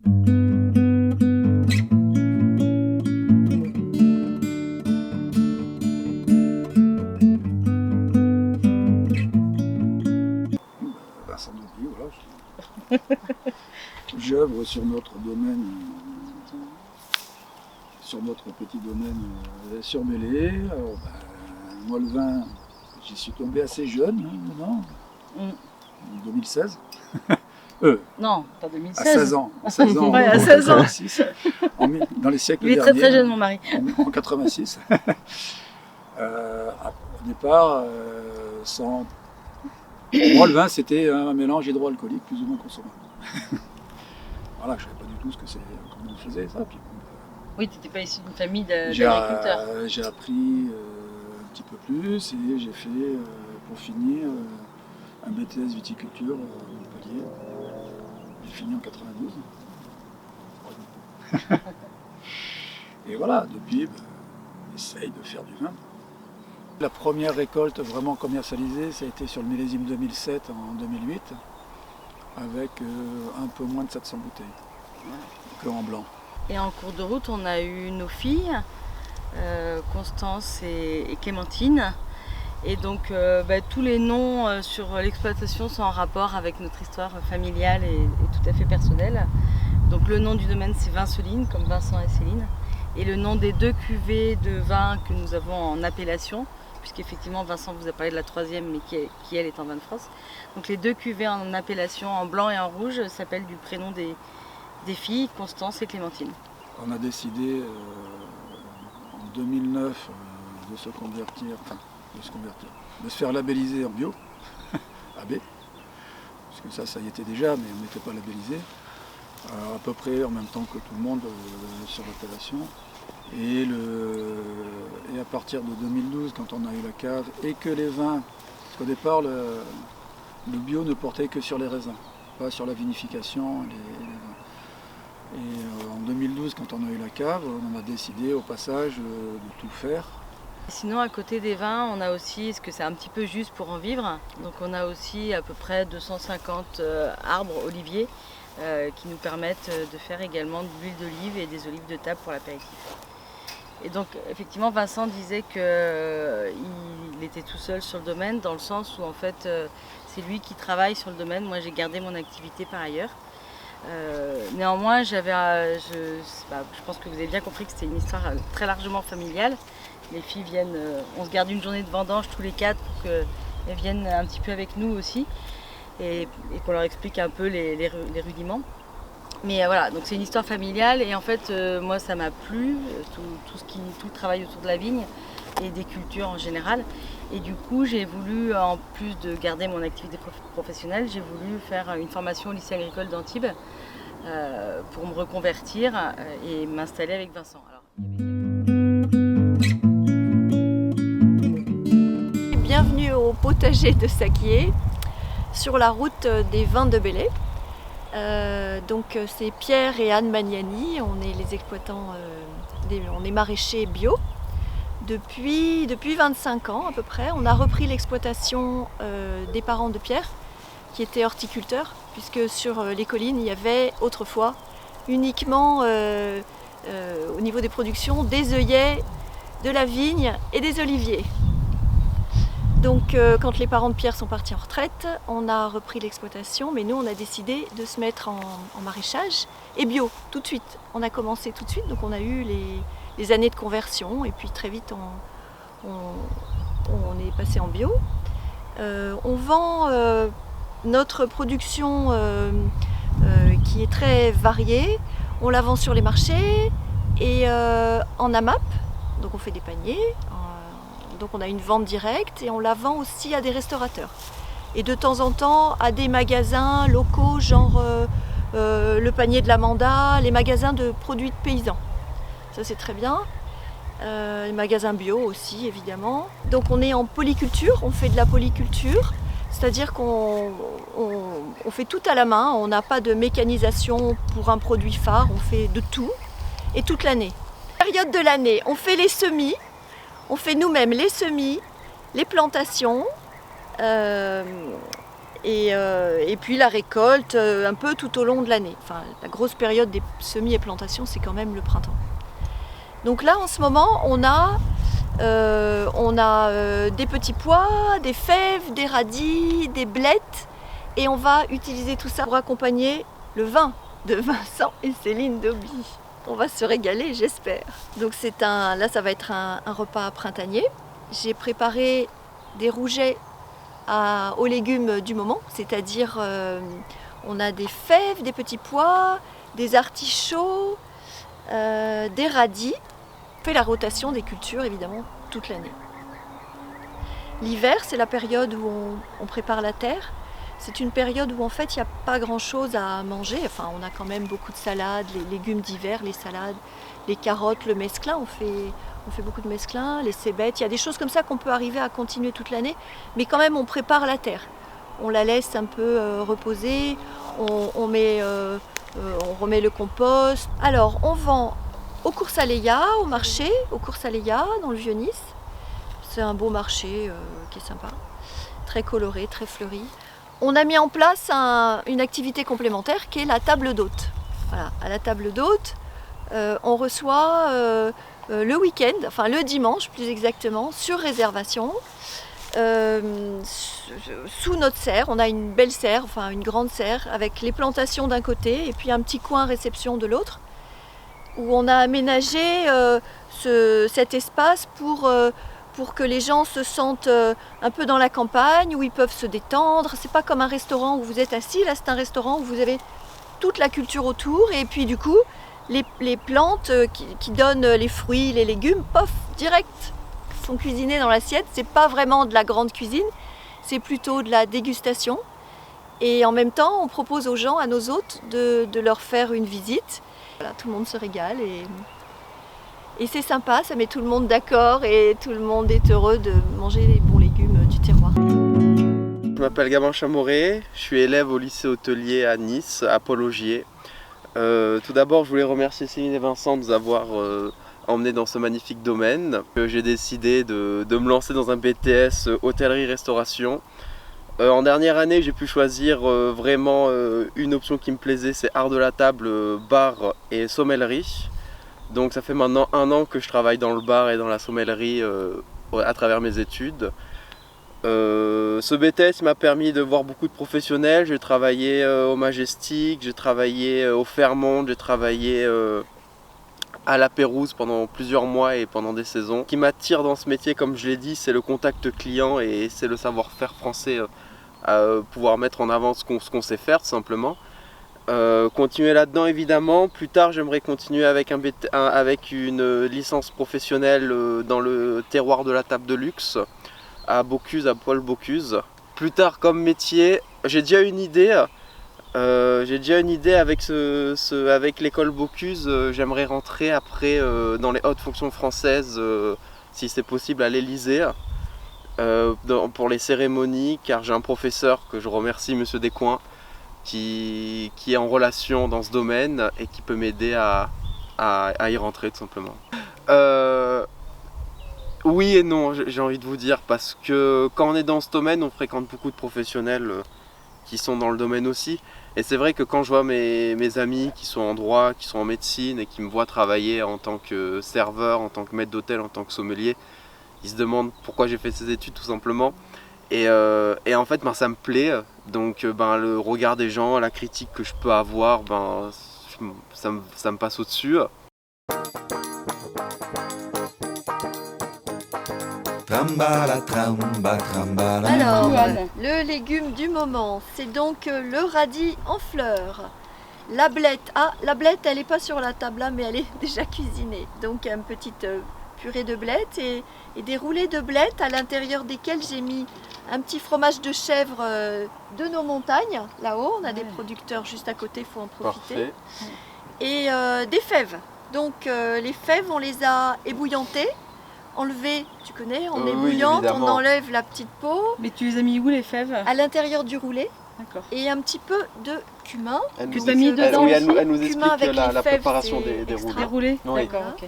Vincent Dupuis, voilà. J'œuvre sur notre domaine, sur notre petit domaine sur Belley. Alors, moi, le vin, j'y suis tombé assez jeune, maintenant, en 2016. Non, pas 2016. À 16 ans. À 16 ans, Ouais, à en 16 ans. 86, dans les siècles Il est derniers. très très jeune, mon mari. En 86. Au départ, sans... Pour moi, le vin, c'était un mélange hydroalcoolique plus ou moins consommable. Voilà, je ne savais pas du tout ce que c'est, comment on faisait ça. Puis, Oui, tu n'étais pas issu d'une famille d'agriculteurs. j'ai appris un petit peu plus et j'ai fait, pour finir, un BTS viticulture à Montpellier. J'ai fini en 92. Et voilà, depuis, on essaye de faire du vin. La première récolte vraiment commercialisée, ça a été sur le millésime 2007 en 2008, avec un peu moins de 700 bouteilles, que en blanc. Et en cours de route, on a eu nos filles, Constance et Clémentine. Et donc tous les noms sur l'exploitation sont en rapport avec notre histoire familiale et tout à fait personnelle. Donc le nom du domaine, c'est Vinceline, comme Vincent et Céline. Et le nom des 2 cuvées de vin que nous avons en appellation, puisqu'effectivement Vincent vous a parlé de la 3e, mais qui elle est en vin de France. Donc les 2 cuvées en appellation, en blanc et en rouge, s'appellent du prénom des filles, Constance et Clémentine. On a décidé en 2009 de se convertir, de se faire labelliser en bio, AB, parce que ça y était déjà, mais on n'était pas labellisé, à peu près en même temps que tout le monde sur l'appellation. Et à partir de 2012, quand on a eu la cave, et que les vins, parce qu'au départ, le bio ne portait que sur les raisins, pas sur la vinification et les vins. Et en 2012, quand on a eu la cave, on a décidé au passage de tout faire. Sinon, à côté des vins, on a aussi, parce que c'est un petit peu juste pour en vivre, donc on a aussi à peu près 250 arbres oliviers qui nous permettent de faire également de l'huile d'olive et des olives de table pour l'apéritif. Et donc, effectivement, Vincent disait qu'il était tout seul sur le domaine, dans le sens où, en fait, c'est lui qui travaille sur le domaine. Moi, j'ai gardé mon activité par ailleurs. Néanmoins, je pense que vous avez bien compris que c'était une histoire très largement familiale. Les filles viennent, on se garde une journée de vendange tous les 4 pour qu'elles viennent un petit peu avec nous aussi et qu'on leur explique un peu les rudiments. Mais voilà, donc c'est une histoire familiale et en fait, moi ça m'a plu, tout le travail autour de la vigne et des cultures en général. Et du coup, j'ai voulu, en plus de garder mon activité professionnelle, j'ai voulu faire une formation au lycée agricole d'Antibes pour me reconvertir et m'installer avec Vincent. Bienvenue au potager de Saquier, sur la route des vins de Belley. Donc c'est Pierre et Anne Magnani, on est les exploitants, on est maraîchers bio. Depuis 25 ans à peu près, on a repris l'exploitation des parents de Pierre, qui étaient horticulteurs, puisque sur les collines, il y avait autrefois uniquement au niveau des productions des œillets, de la vigne et des oliviers. Donc quand les parents de Pierre sont partis en retraite, on a repris l'exploitation, mais nous on a décidé de se mettre en maraîchage et bio tout de suite. On a commencé tout de suite, donc on a eu les années de conversion et puis très vite on est passé en bio. On vend notre production qui est très variée, on la vend sur les marchés et en AMAP, donc on fait des paniers. Donc on a une vente directe et on la vend aussi à des restaurateurs. Et de temps en temps à des magasins locaux, genre le panier de l'Amanda, les magasins de produits de paysans. Ça c'est très bien. Les magasins bio aussi évidemment. Donc on est en polyculture, on fait de la polyculture. C'est-à-dire qu'on fait tout à la main, on n'a pas de mécanisation pour un produit phare, on fait de tout et toute l'année. Période de l'année, on fait les semis. On fait nous-mêmes les semis, les plantations, Et puis la récolte un peu tout au long de l'année. Enfin, la grosse période des semis et plantations, c'est quand même le printemps. Donc là, en ce moment, on a des petits pois, des fèves, des radis, des blettes. Et on va utiliser tout ça pour accompagner le vin de Vincent et Céline Dauby. On va se régaler, j'espère. Donc là, ça va être un repas printanier. J'ai préparé des rougets aux légumes du moment, c'est-à-dire on a des fèves, des petits pois, des artichauts, des radis. On fait la rotation des cultures évidemment toute l'année. L'hiver, c'est la période où on prépare la terre. C'est une période où en fait il n'y a pas grand-chose à manger. Enfin, on a quand même beaucoup de salades, les légumes d'hiver, les salades, les carottes, le mesclun. On fait beaucoup de mesclun, les cébettes. Il y a des choses comme ça qu'on peut arriver à continuer toute l'année. Mais quand même, on prépare la terre. On la laisse un peu reposer. On remet le compost. Alors, on vend au Cours Aléa, au marché, au Cours Aléa, dans le Vieux-Nice. C'est un beau marché qui est sympa, très coloré, très fleuri. On a mis en place une activité complémentaire qui est la table d'hôte. Voilà, à la table d'hôte, on reçoit le week-end, enfin le dimanche plus exactement, sur réservation, sous notre serre. On a une belle serre, enfin une grande serre, avec les plantations d'un côté et puis un petit coin réception de l'autre, où on a aménagé cet espace pour que les gens se sentent un peu dans la campagne, où ils peuvent se détendre. C'est pas comme un restaurant où vous êtes assis, là c'est un restaurant où vous avez toute la culture autour, et puis du coup les plantes qui donnent les fruits, les légumes, pof, direct, sont cuisinés dans l'assiette. C'est pas vraiment de la grande cuisine, c'est plutôt de la dégustation. Et en même temps, on propose aux gens, à nos hôtes, de leur faire une visite. Voilà, tout le monde se régale et c'est sympa, ça met tout le monde d'accord et tout le monde est heureux de manger les bons légumes du terroir. Je m'appelle Gabin Chamoré, je suis élève au lycée hôtelier à Nice, à Paul-Augier. Tout d'abord, je voulais remercier Céline et Vincent de nous avoir emmenés dans ce magnifique domaine. J'ai décidé de me lancer dans un BTS hôtellerie-restauration. En dernière année, j'ai pu choisir vraiment une option qui me plaisait, c'est art de la table, bar et sommellerie. Donc ça fait maintenant 1 an que je travaille dans le bar et dans la sommellerie à travers mes études. Ce BTS m'a permis de voir beaucoup de professionnels. J'ai travaillé au Majestic, j'ai travaillé au Fairmont, j'ai travaillé à la Pérouse pendant plusieurs mois et pendant des saisons. Ce qui m'attire dans ce métier, comme je l'ai dit, c'est le contact client et c'est le savoir-faire français à pouvoir mettre en avant ce qu'on sait faire tout simplement. Continuer là-dedans évidemment. Plus tard, j'aimerais continuer avec une licence professionnelle dans le terroir de la table de luxe à Bocuse, à Paul Bocuse. Plus tard comme métier, j'ai déjà une idée avec l'école Bocuse. J'aimerais rentrer après dans les hautes fonctions françaises, si c'est possible, à l'Élysée, pour les cérémonies, car j'ai un professeur que je remercie, Monsieur Descoings, qui est en relation dans ce domaine et qui peut m'aider à y rentrer tout simplement. Oui et non, j'ai envie de vous dire, parce que quand on est dans ce domaine, on fréquente beaucoup de professionnels qui sont dans le domaine aussi. Et c'est vrai que quand je vois mes amis qui sont en droit, qui sont en médecine et qui me voient travailler en tant que serveur, en tant que maître d'hôtel, en tant que sommelier, ils se demandent pourquoi j'ai fait ces études tout simplement. Et en fait, ça me plaît. Donc le regard des gens, la critique que je peux avoir, ça me passe au-dessus. Alors, le légume du moment, c'est donc le radis en fleurs. La blette, la blette, elle n'est pas sur la table là, mais elle est déjà cuisinée. Donc une petite purée de blettes et des roulés de blettes à l'intérieur desquels j'ai mis un petit fromage de chèvre de nos montagnes. Là-haut, on a des producteurs juste à côté, il faut en profiter. Parfait. Et des fèves. Donc les fèves, on les a ébouillantées. Enlever, tu connais, on ébouillante, on enlève la petite peau. Mais tu les as mis où les fèves? À l'intérieur du roulé. D'accord. Et un petit peu de cumin. Que tu as mis dedans. Oui, elle nous Cumin explique avec la fèves, préparation c'est des extra. roulés. Des roulés. Oui. D'accord, ok.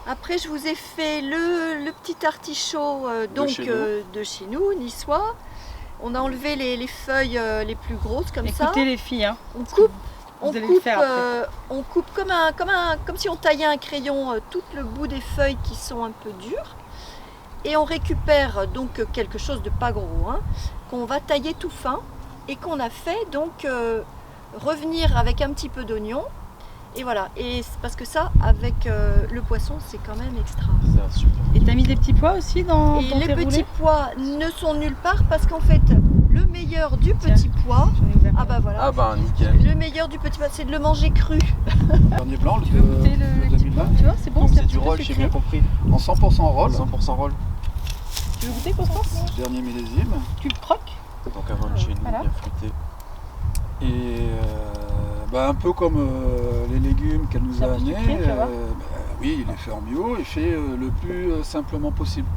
Après, je vous ai fait le petit artichaut chez de chez nous, niçois. On a enlevé les feuilles les plus grosses comme ça. Écoutez les filles, hein. On coupe, Vous allez le faire après. on coupe comme si on taillait un crayon tout le bout des feuilles qui sont un peu dures. Et on récupère donc quelque chose de pas gros, hein, qu'on va tailler tout fin et qu'on a fait donc revenir avec un petit peu d'oignon. Et voilà, et c'est parce que ça, avec le poisson, c'est quand même extra. C'est un super. Et t'as mis des petits pois aussi dans Et tes les petits roulés pois ne sont nulle part parce qu'en fait, le meilleur du petit pois, J'en ai ouvert. ah bah voilà, Ah bah nickel. le meilleur du petit pois, c'est de le manger cru. Dernier blanc, le Tu veux goûter de le petit 2020. pois? Tu vois, c'est bon, Donc un c'est petit du peu roll, j'ai sucré. bien compris. En 100% roll, 100% roll. Tu veux goûter, Constance? dernier millésime. Tu le croques? Donc avant de chez nous, Voilà. bien fruité. Et un peu comme les légumes qu'elle nous C'est a un peu amenés. sucré, tu vas voir. Oui, il est fait en bio et fait le plus simplement possible.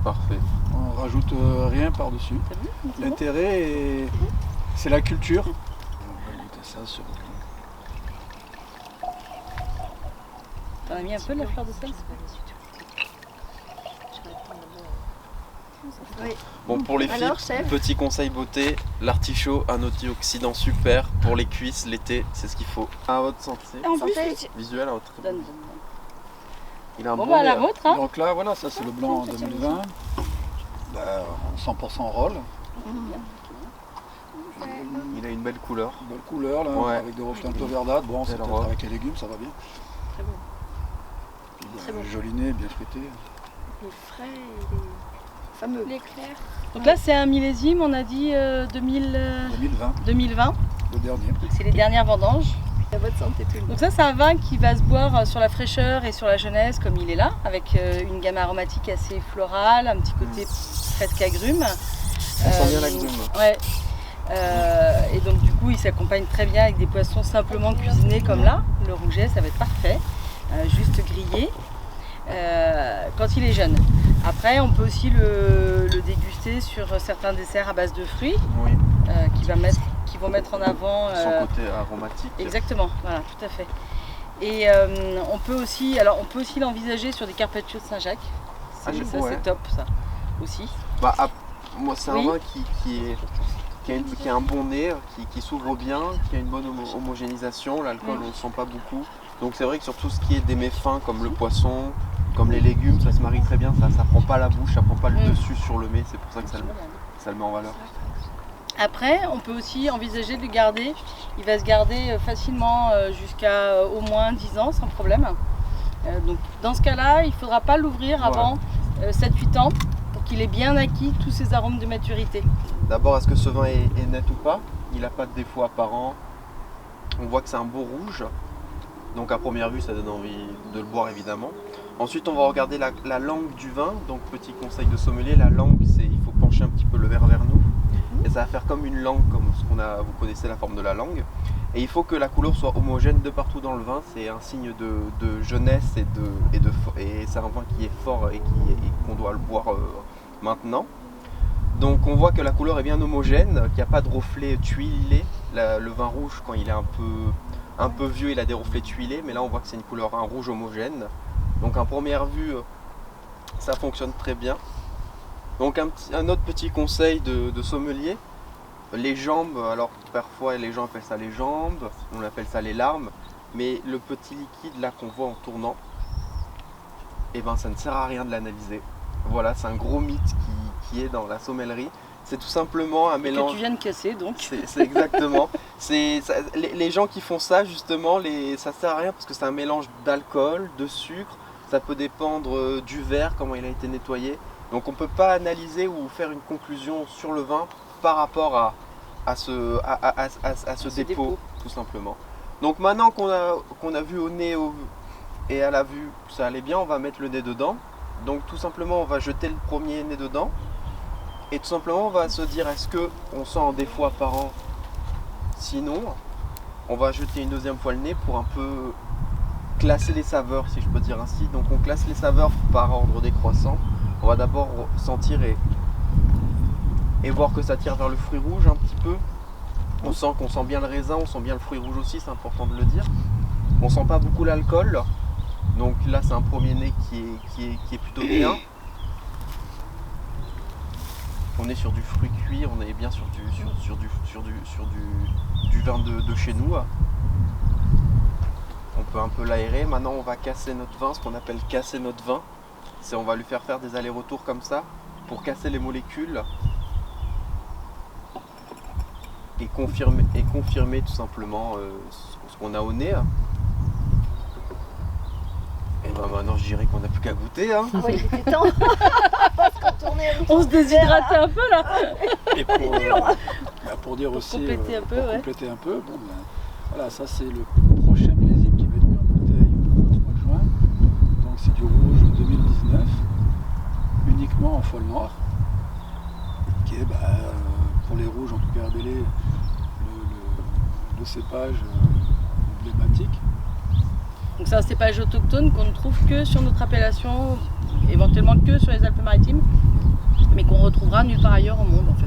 Parfait. On rajoute rien par-dessus. T'as vu? C'est bon. L'intérêt, c'est la culture. On va goûter ça sur T'en as mis un peu de la fleur de sel? Oui. Bon, pour les filles, Alors, chef petit conseil beauté, l'artichaut, un antioxydant super pour les cuisses l'été, c'est ce qu'il faut. À votre santé. En plus, Santé. Visuel à votre. donne, donne. Il a un Bon bon bah la nez, vôtre, hein. Donc là, voilà, ça c'est le blanc en 2020. En 100% roll. Il a une belle couleur. Belle couleur là, Ouais. avec des reflets un peu verdâtres. Bon, c'est Belle peut-être robe. avec les légumes, ça va bien. Très bon. Puis, Très bon. joli nez, bien fruité. Les frais et les fameux. L'éclair. Donc là c'est un millésime, on a dit 2020. 2020, le dernier. Donc c'est les dernières vendanges. À votre santé tout le monde. Donc ça c'est un vin qui va se boire sur la fraîcheur et sur la jeunesse comme il est là, avec une gamme aromatique assez florale, un petit côté presque agrume. On sent bien l'agrume. Ouais. Et donc du coup il s'accompagne très bien avec des poissons simplement cuisinés comme là. Le rouget ça va être parfait, juste grillé quand il est jeune. Après on peut aussi le déguster sur certains desserts à base de fruits Oui, qui vont mettre en avant son côté aromatique. exactement, voilà, tout à fait. Et on peut aussi l'envisager sur des carpaccio de Saint-Jacques. Ah, Ça ouais. c'est top ça aussi. Bah, moi c'est un Oui. vin qui a un bon nez, qui s'ouvre bien, qui a une bonne homogénéisation. L'alcool on ne sent pas beaucoup. Donc c'est vrai que sur tout ce qui est des mets fins comme le poisson, comme les légumes, ça se marie très bien. Ça prend pas la bouche, ça prend pas le dessus sur le mets. C'est pour ça que ça le met en valeur. Après, on peut aussi envisager de le garder. Il va se garder facilement jusqu'à au moins 10 ans sans problème. Donc dans ce cas-là, il ne faudra pas l'ouvrir avant 7-8 ans pour qu'il ait bien acquis tous ses arômes de maturité. D'abord, est-ce que ce vin est net ou pas? Il n'a pas de défaut apparent. On voit que c'est un beau rouge. Donc à première vue, ça donne envie de le boire évidemment. Ensuite, on va regarder la langue du vin. Donc petit conseil de sommelier, la langue, il faut pencher un petit peu le verre vers nous. Et ça va faire comme une langue, comme vous connaissez la forme de la langue. Et il faut que la couleur soit homogène de partout dans le vin. C'est un signe de jeunesse et c'est un vin qui est fort et qu'on doit le boire maintenant. Donc on voit que la couleur est bien homogène, qu'il n'y a pas de reflets tuilés. Le vin rouge, quand il est un peu vieux, il a des reflets tuilés, mais là on voit que c'est une couleur, un rouge homogène. Donc à première vue, ça fonctionne très bien. Donc un autre petit conseil de sommelier, les jambes, alors parfois les gens appellent ça les jambes, on appelle ça les larmes, mais le petit liquide là qu'on voit en tournant, eh ben ça ne sert à rien de l'analyser. Voilà, c'est un gros mythe qui est dans la sommellerie. C'est tout simplement un mélange. Que tu viens de casser donc. C'est exactement. Les gens qui font ça justement, ça sert à rien parce que c'est un mélange d'alcool, de sucre. Ça peut dépendre du verre, comment il a été nettoyé. Donc on ne peut pas analyser ou faire une conclusion sur le vin par rapport à ce dépôt, tout simplement. Donc maintenant qu'on a vu au nez et à la vue que ça allait bien, on va mettre le nez dedans. Donc tout simplement on va jeter le premier nez dedans. Et tout simplement on va se dire est-ce qu'on sent un défaut apparent? Sinon, on va jeter une deuxième fois le nez pour un peu classer les saveurs, si je peux dire ainsi. Donc on classe les saveurs par ordre décroissant. On va d'abord sentir et voir que ça tire vers le fruit rouge un petit peu. On sent bien le raisin, on sent bien le fruit rouge aussi, c'est important de le dire. On sent pas beaucoup l'alcool. Donc là c'est un premier nez qui est plutôt bien. On est sur du fruit cuit, on est bien sur du vin de chez nous. On peut un peu l'aérer. Maintenant, on va casser notre vin, ce qu'on appelle casser notre vin. C'est on va lui faire des allers-retours comme ça pour casser les molécules et confirmer tout simplement ce qu'on a au nez. Et ben maintenant, je dirais qu'on n'a plus qu'à goûter. Hein. Ah oui, il était temps. On se déshydratait un peu là. Et pour dire aussi, compléter un peu, ouais. compléter un peu, bon, ben, voilà, ça c'est le prochain millésime qui va être mis en bouteille le 3 juin. Donc c'est du rouge 2019, uniquement en folle noire, qui est pour les rouges, en tout cas à Belley, le cépage emblématique. Donc c'est un cépage autochtone qu'on ne trouve que sur notre appellation, éventuellement que sur les Alpes-Maritimes, mais qu'on retrouvera nulle part ailleurs au monde en fait.